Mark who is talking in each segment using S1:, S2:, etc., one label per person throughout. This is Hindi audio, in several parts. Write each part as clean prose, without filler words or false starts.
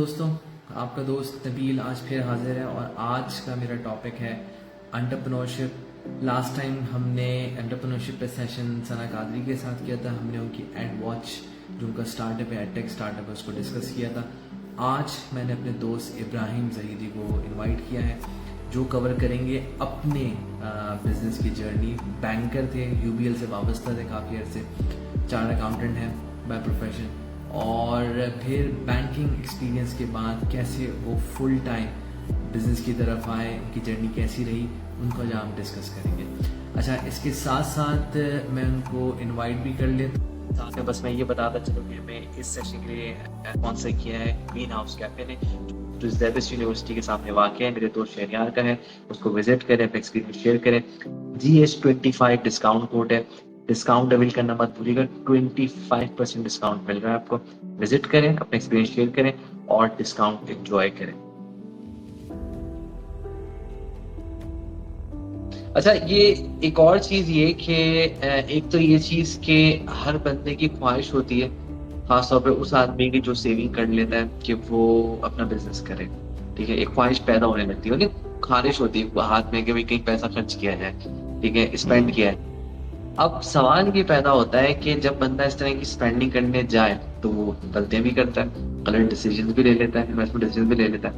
S1: दोस्तों, आपका दोस्त नबील आज फिर हाजिर है और आज का मेरा टॉपिक है एंटरप्रेन्योरशिप। लास्ट टाइम हमने एंटरप्रेन्योरशिप पे सेशन सना कादरी के साथ किया था। हमने उनकी एड वॉच जो उनका स्टार्टअप है, एडटेक स्टार्टअप है, उसको डिस्कस किया था। आज मैंने अपने दोस्त इब्राहिम ज़हीदी को इनवाइट किया है जो कवर करेंगे अपने बिजनेस की जर्नी। बैंकर थे, यूबीएल से वाबस्ता थे काफ़ी अर्से, चार्टर्ड अकाउंटेंट हैं बाय प्रोफेशन, और फिर बैंकिंग एक्सपीरियंस के बाद कैसे वो फुल टाइम बिजनेस की तरफ आए, उनकी जर्नी कैसी रही, उनको आज हम डिस्कस करेंगे। अच्छा, इसके साथ साथ मैं उनको इनवाइट भी कर लेता हूँ। बस मैं ये बताता चलूँ कि मैं इस सेशन के लिए स्पॉन्सर किया है ग्रीन हाउस कैफे ने, जो ज़ेबिस यूनिवर्सिटी के सामने वाक़ है। मेरे दोस्त शहरियार का है, उसको विजिट करें, अपना एक्सपीरियंस शेयर करें। GS25 डिस्काउंट कोड है, डिस्काउंट अवेल करना मत भूलिएगा। 25% डिस्काउंट मिल रहा है आपको। विजिट करें, अपना एक्सपीरियंस शेयर करें और डिस्काउंट एंजॉय करें। अच्छा, ये एक और चीज ये कि एक तो ये चीज कि हर बंदे की ख्वाहिश होती है, खासतौर पे उस आदमी की जो सेविंग कर लेता है, कि वो अपना बिजनेस करे। ठीक है, एक ख्वाहिश पैदा होने लगती है, लेकिन ख्वाहिश होती है हाथ में कि भाई कहीं पैसा खर्च किया जाए, ठीक है, स्पेंड किया है। अब सवाल ये पैदा होता है कि जब बंदा इस तरह की स्पेंडिंग करने जाए तो वो गलतियां भी करता है, गलत डिसीजन भी ले लेता है, इन्वेस्टमेंट डिसीजन भी ले लेता है।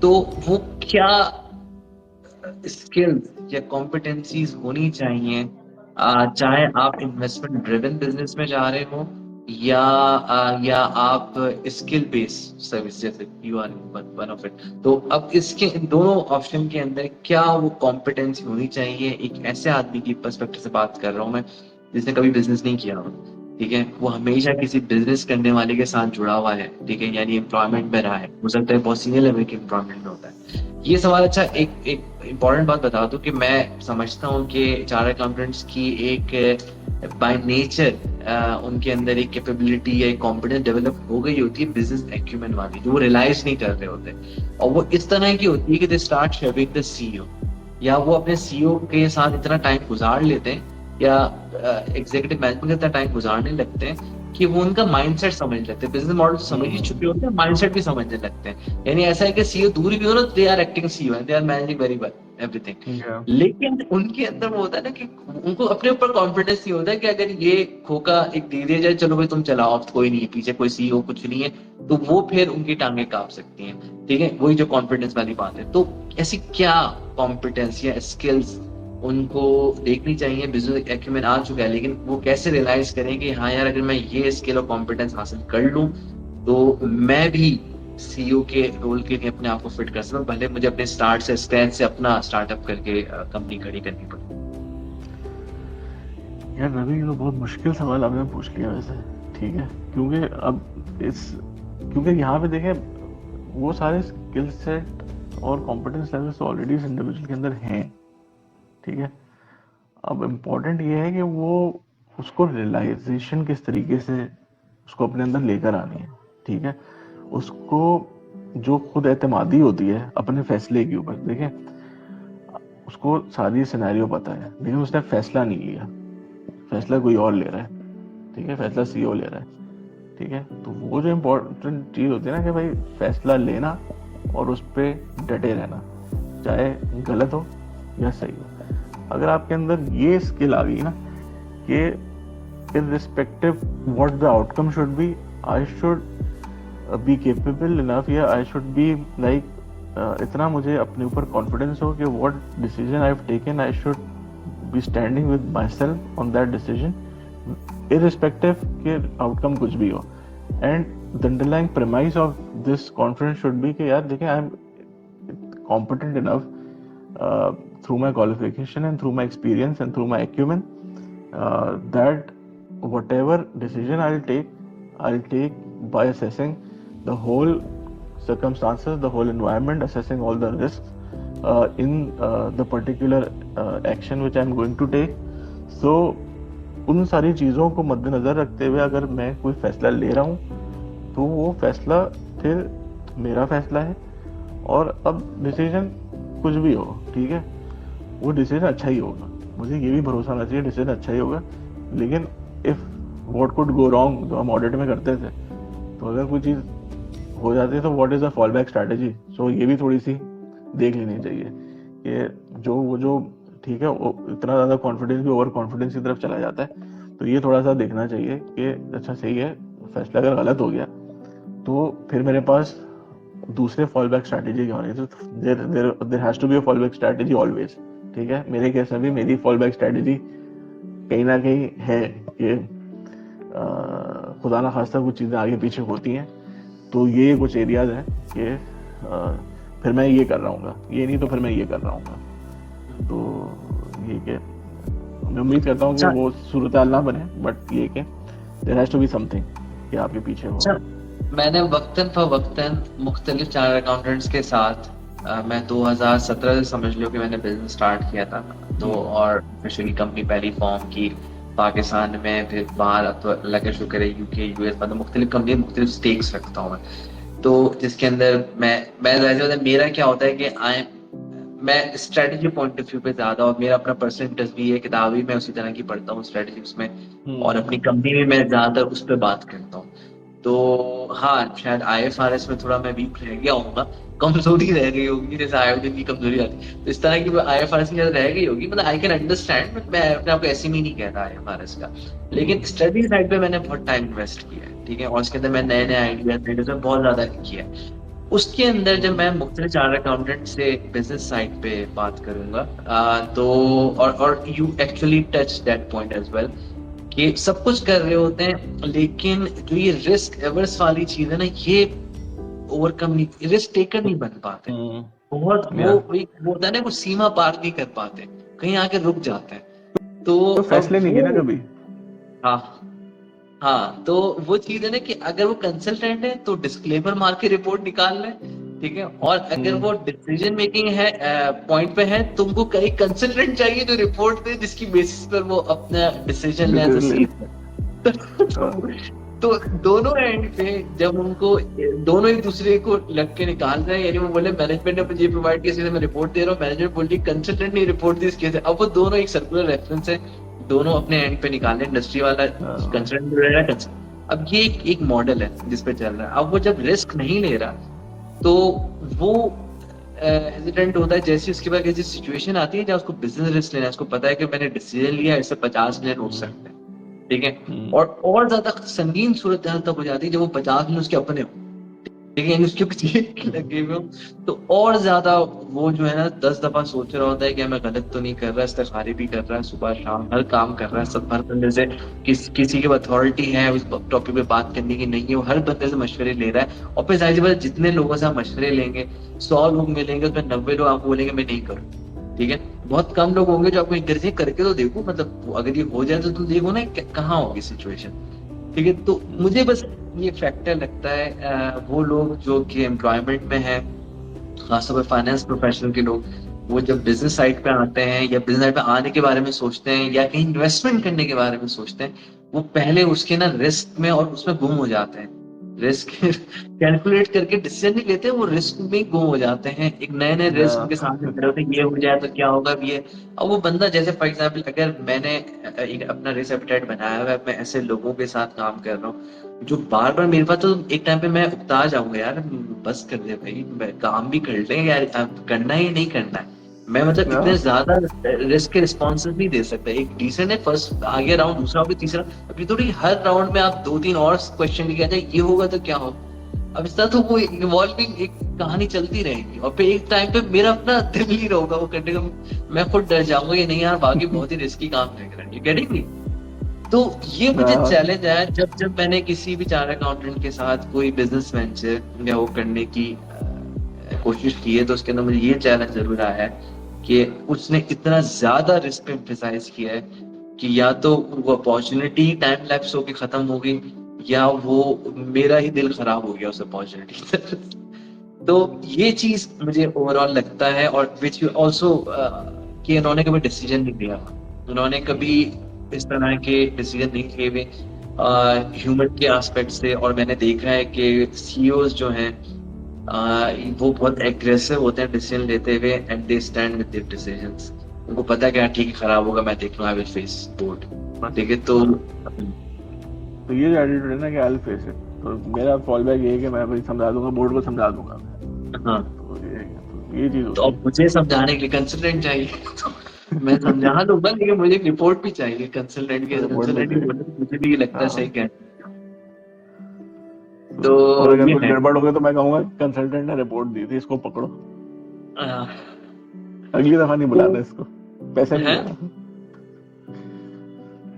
S1: तो वो क्या स्किल्स या कॉम्पिटेंसीज होनी चाहिए, चाहे आप इन्वेस्टमेंट ड्रिवन बिजनेस में जा रहे हो या आप स्किल बेस्ड सर्विस, जैसे you are one of it. तो अब इसके इन दोनों ऑप्शन के अंदर क्या वो कॉम्पिटेंसी होनी चाहिए? एक ऐसे आदमी की पर्सपेक्टिव से बात कर रहा हूँ मैं जिसने कभी बिजनेस नहीं किया हो, ठीक है, वो हमेशा किसी बिजनेस करने वाले के साथ जुड़ा हुआ है, ठीक है, यानी एम्प्लॉयमेंट में रहा है, हो सकता है बहुत सीनियर लेवल के एम्प्लॉयमेंट में होता है ये सवाल। अच्छा, एक एक इम्पॉर्टेंट बात बता दूं कि मैं समझता हूँ कि चार्टर्ड अकाउंटेंट्स की एक बाय नेचर उनके अंदर एक कैपेबिलिटी या एक कॉम्पिटेंस डेवलप हो गई होती है बिजनेस एक्यूमेन वाली, जो वो रियलाइज नहीं कर रहे होते, और वो इस तरह की होती है कि they start shaving the CEO, या वो अपने सीईओ के साथ इतना टाइम गुजार लेते हैं या एग्जीक्यूटिव मैनेजमेंट के इतना टाइम गुजारने लगते हैं कि वो उनका माइंडसेट समझ लेते हैं, बिजनेस मॉडल समझ ही चुके होते हैं, माइंडसेट भी समझने लगते हैं। यानी ऐसा है कि सीईओ दूर भी हो ना, they are acting CEO and they are managing very well everything. लेकिन उनके अंदर वो होता है ना कि उनको अपने ऊपर कॉन्फिडेंस नहीं होता है कि अगर ये खोखा एक दे दिया जाए, चलो भाई तुम चलाओ, कोई नहीं है पीछे, कोई सीईओ कुछ नहीं है, तो वो फिर उनकी टांगे कांप सकती हैं। ठीक है, वही जो कॉन्फिडेंस वाली बात है। तो ऐसी क्या कॉम्पिटेंस या स्किल्स उनको देखनी चाहिए? बिजनेस एक्यूमेन आ चुका है, लेकिन वो कैसे रियलाइज करें कि हाँ यार, अगर मैं ये स्किल और कॉम्पिटेंस हासिल कर लूं तो मैं भी सीईओ के रोल के लिए अपने आप को फिट कर सकता, भले मुझे अपने स्टार्ट से स्क्रैच से अपना स्टार्टअप करके कंपनी खड़ी करनी पड़े।
S2: यार रवि, ये तो बहुत मुश्किल सवाल आपने पूछ लिया वैसे। ठीक है, क्योंकि यहाँ पे देखें, वो सारे स्किल सेट और कॉम्पिटेंस लेवल्स तो ऑलरेडी इस इंडिविजुअल के अंदर हैं। ठीक है, अब इम्पोर्टेंट ये है कि वो उसको रियलाइजेशन किस तरीके से उसको अपने अंदर लेकर आनी है। ठीक है, उसको जो खुद एतमादी होती है अपने फैसले के ऊपर, देखें, उसको सारी सिनेरियो पता है लेकिन उसने फैसला नहीं लिया, फैसला कोई और ले रहा है। ठीक है, फैसला सीईओ ले रहा है। ठीक है, तो वो जो इम्पोर्टेंट चीज़ होती है ना कि भाई फैसला लेना और उस पर डटे रहना, चाहे गलत हो या सही हो। अगर आपके अंदर ये स्किल आ गई ना कि irrespective what the outcome should be, I should be capable enough, या आई शुड बी लाइक, इतना मुझे अपने ऊपर कॉन्फिडेंस हो कि what decision I have taken, I should be standing with my self on that decision, irrespective के आउटकम कुछ भी हो। And the underlying premise of this confidence should be कि यार देखें, I am competent enough through my qualification and through my experience and through my acumen, that whatever decision I'll take by assessing the whole circumstances, the whole environment, assessing all the risks in the particular action which I'm going to take. So उन सारी चीज़ों को मद्देनज़र रखते हुए अगर मैं कोई फैसला ले रहा हूँ तो वो फैसला फिर मेरा फैसला है, और अब डिसीजन कुछ भी हो, ठीक है, वो डिसीजन अच्छा ही होगा। मुझे ये भी भरोसा होना चाहिए डिसीजन अच्छा ही होगा। लेकिन if what could go wrong, जो हम ऑडिट में करते थे, तो अगर कोई चीज़ हो जाती है तो what is the fall back strategy. So ये भी थोड़ी सी देख लेनी चाहिए कि जो ठीक है वो इतना ज़्यादा कॉन्फिडेंस भी ओवर कॉन्फिडेंस की तरफ चला जाता है, तो ये थोड़ा सा देखना चाहिए कि अच्छा सही है, फैसला अगर गलत हो गया तो फिर मेरे पास दूसरे फॉल बैक स्ट्रैटेजी क्या होनी चाहिए। There has to be a fall back strategy always. ठीक है, मेरे केस में भी मेरी फॉल बैक स्ट्रैटेजी कहीं ना कहीं है कि खुदा ना खास्ता कुछ चीज़ें आगे पीछे होती हैं, तो ये कुछ एरियाज हैं कि फिर मैं ये कर रहा हूँ, ये नहीं तो फिर मैं ये कर रहा हूँ। तो ये कि मैं उम्मीद करता हूँ कि
S1: अच्छा
S2: वो सूरत हाल ना बने, बट ये कि there has to be something कि आपके पीछे हो।
S1: अच्छा, मैंने वक्तन फवक्तन मुख्तलिफ चार्टर्ड अकाउंटेंट्स के साथ मैं 2017 से समझ लो कि मैंने बिजनेस स्टार्ट किया था। तो और ऑफिशियली कंपनी पहली फॉर्म की पाकिस्तान में, फिर बाहर, अब तो अल्लाह का शुक्र है यूके यूएस, मतलब मुख्तलिफ कंपनी मुख्तलिफ स्टेक्स रखता हूँ मैं। तो जिसके अंदर मैं मेरा क्या होता है कि मैं स्ट्रेटजी पॉइंट ऑफ व्यू पे ज्यादा, और मेरा अपना पर्सनल इंटरेस्ट भी है, किताब भी मैं उसी तरह की पढ़ता हूँ स्ट्रेटजी उसमें, और अपनी कंपनी में मैं ज्यादातर उस पर बात करता हूँ। तो हाँ, शायद आईएफआरएस में थोड़ा मैं वीक रह गया हूँ, कमजोरी रह गई होगी, जैसे आयोडीन की कमजोरी आती है, तो इस तरह की आईएफआरएस की ज्यादा रह गई होगी। मतलब आई कैन अंडरस्टैंड, बट मैं अपने आप को ऐसे भी नहीं कहता आईएफआरएस का। लेकिन स्टडी साइड पे मैंने बहुत टाइम इन्वेस्ट किया है, ठीक है, और उसके अंदर मैं नए नए आइडियाज में बहुत ज्यादा किया है। उसके अंदर जब मैं मुख्तलिफ चार्टर्ड अकाउंटेंट से बिजनेस साइड पे बात करूंगा, तो और you actually touch that point as well, कि सब कुछ कर रहे होते हैं, लेकिन जो ये रिस्क एवर्स वाली चीज है ना, ये ओवरकम नहीं, रिस्क टेकर नहीं बन पाते बहुत।
S2: या
S1: वो एक वो होता है ना, वो सीमा पार नहीं कर पाते, कहीं आके रुक जाते हैं। तो
S2: तो
S1: अब
S2: फैसले नहीं किए ना
S1: वो,
S2: कभी।
S1: हाँ हाँ, तो वो चीज है ना कि अगर वो कंसल्टेंट है तो डिस्क्लेमर मार के रिपोर्ट निकाल ले, ठीक है, और अगर वो डिसीजन मेकिंग है, पॉइंट पे है, तुमको कहीं कंसल्टेंट चाहिए जो रिपोर्ट दे, जिसकी बेसिस पर वो अपना डिसीजन ले एज अ तो दोनों एंड पे जब उनको दोनों एक दूसरे को लग के निकाल रहे हैं, यानी वो बोले मैनेजमेंट ने मुझे प्रोवाइड किया, सीधे मैं रिपोर्ट दे रहा हूँ, मैनेजमेंट बोल रही कंसल्टेंट ने रिपोर्ट दी इसके, अब वो दोनों एक सर्कुलर रेफरेंस है, दोनों अपने एंड पे निकालने, इंडस्ट्री वाला कंसल्टेंट रह रहा है, अब ये एक मॉडल है जिसपे चल रहा है। अब वो जब रिस्क नहीं ले रहा तो वो हेजिटेंट होता है, जैसे उसके बाद ऐसी सिचुएशन आती है जहाँ उसको बिजनेस रिस्क लेना है, उसको पता है कि मैंने डिसीजन लिया, इससे 50 मिलियन हो सकते हैं, ठीक है, और ज्यादा संगीन सूरत हाल तक हो जाती है जब वो 50 मिलियन उसके अपने हो, ठीक है, उसके कुछ लगे हुए हो, तो और ज्यादा वो जो है ना 10 दफा सोच रहा होता है कि मैं गलत तो नहीं कर रहा, इस्तेखारी भी कर रहा है, सुबह शाम हर काम कर रहा है, सब हर बंदे से किसी के अथॉरिटी है उस टॉपिक पे बात करने की नहीं है, वो हर बंदे से मशवरे ले रहा है, और फिर जाहिर सी बात है, जितने लोगों से आप मशवरे लेंगे, 100 लोग मिलेंगे, उसमें 90 लोग आपको बोलेंगे मैं नहीं करूँ, ठीक है, बहुत कम लोग होंगे जो आपको इंकरेज करके तो देखो, मतलब अगर ये हो जाए तो तुम देखो ना कहाँ होगी सिचुएशन, ठीक है। तो मुझे बस ये फैक्टर लगता है, वो लोग जो कि एम्प्लॉयमेंट में है, खासतौर पर फाइनेंस प्रोफेशनल के लोग, वो जब बिजनेस साइड पे आते हैं या बिजनेस साइड पे आने के बारे में सोचते हैं या कहीं इन्वेस्टमेंट करने के बारे में सोचते हैं, वो पहले उसके ना रिस्क में और उसमें गुम हो जाते हैं, रिस्क कैलकुलेट करके डिसीजन नहीं लेते, वो रिस्क में गुम हो जाते हैं, एक नए नए रिस्क उनके सामने खड़े होते हैं, ये हो जाए तो क्या होगा ये। अब वो बंदा, जैसे फॉर एग्जांपल अगर मैंने एक अपना रिस्क एपेटाइट बनाया हुआ है, मैं ऐसे लोगों के साथ काम कर रहा हूँ जो बार बार मेरे पास, तो एक टाइम पे मैं उकता जाऊंगा, यार बस कर दे भाई, मैं काम भी कर ले यार, करना ही नहीं करना है, मैं मतलब इतने ज्यादा रिस्क के रिस्पॉन्सेस नहीं दे सकता। एक डिसीजन है, फर्स्ट आ गया राउंड, दूसरा हो गया, तीसरा, अभी थोड़ी हर राउंड में आप 2-3 और क्वेश्चन लेके आ जाए, ये होगा तो क्या होगा, अब इस तरह तो वो इन्वॉल्विंग एक कहानी चलती रहेगी, और फिर एक टाइम पे मेरा अपना दिल नहीं रहेगा वो करने का, मैं खुद डर जाऊंगा कि नहीं यार बाकी बहुत ही रिस्की काम कर रहे हैं, यू गेटिंग मी। तो ये मुझे चैलेंज आया जब जब मैंने किसी भी चार्टर्ड अकाउंटेंट के साथ कोई बिजनेस वेंचर या वो करने की कोशिश की है, तो उसके अंदर मुझे ये चैलेंज जरूर आया है कि उसने इतना ज्यादा रिस्क पे एम्फेसाइज किया है कि या तो वो अपॉर्चुनिटी टाइम लैप्स होके खत्म हो गई, या वो मेरा ही दिल खराब हो गया उस अपॉर्चुनिटी से। तो ये चीज मुझे ओवरऑल लगता है, और विच ऑल्सो कि उन्होंने कभी डिसीजन नहीं लिया, उन्होंने कभी इस तरह के डिसीजन नहीं लिए हुए ह्यूमन के एस्पेक्ट से, और मैंने देखा है कि सीईओज जो हैं वो बहुत एग्रेसिव होते हैं डिसीजन लेते हुए, and they stand with their decisions, उनको पता है कि ठीक है खराब होगा, मैं देख लूँ, आई विल फेस बोर्ड, ठीक है। तो
S2: ये जो एटीट्यूड है ना कि आई विल फेस इट, तो मेरा फॉल बैक ये है कि मैं भाई समझा दूंगा, बोर्ड को समझा दूंगा।
S1: हाँ,
S2: तो ये चीज
S1: तो
S2: होती
S1: अब मुझे समझाने के लिए कंसल्टेंट चाहिए। तो मैं समझा दूंगा, लेकिन मुझे एक रिपोर्ट भी चाहिए कंसल्टेंट के,
S2: है, रिपोर्ट
S1: कंसल्टेंट
S2: मिलती
S1: की बोले मुझे भी ये लगता है
S2: है।
S1: सही कह।
S2: तो
S1: तो
S2: और अगर
S1: ये
S2: कुछ
S1: है।
S2: गड़बड़ हो गया तो मैं कहूंगा कंसल्टेंट ने रिपोर्ट दी थी, इसको पकड़ो,
S1: आ,
S2: अगली दफा नहीं
S1: तो
S2: बुलाना इसको, पैसे नहीं
S1: है।
S2: देना।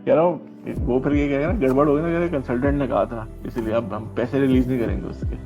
S2: कह रहा हूँ वो फिर ये कहेगा ना, गड़बड़ हो गई ना, कंसल्टेंट ने कहा था, इसीलिए अब हम पैसे रिलीज नहीं करेंगे उसके।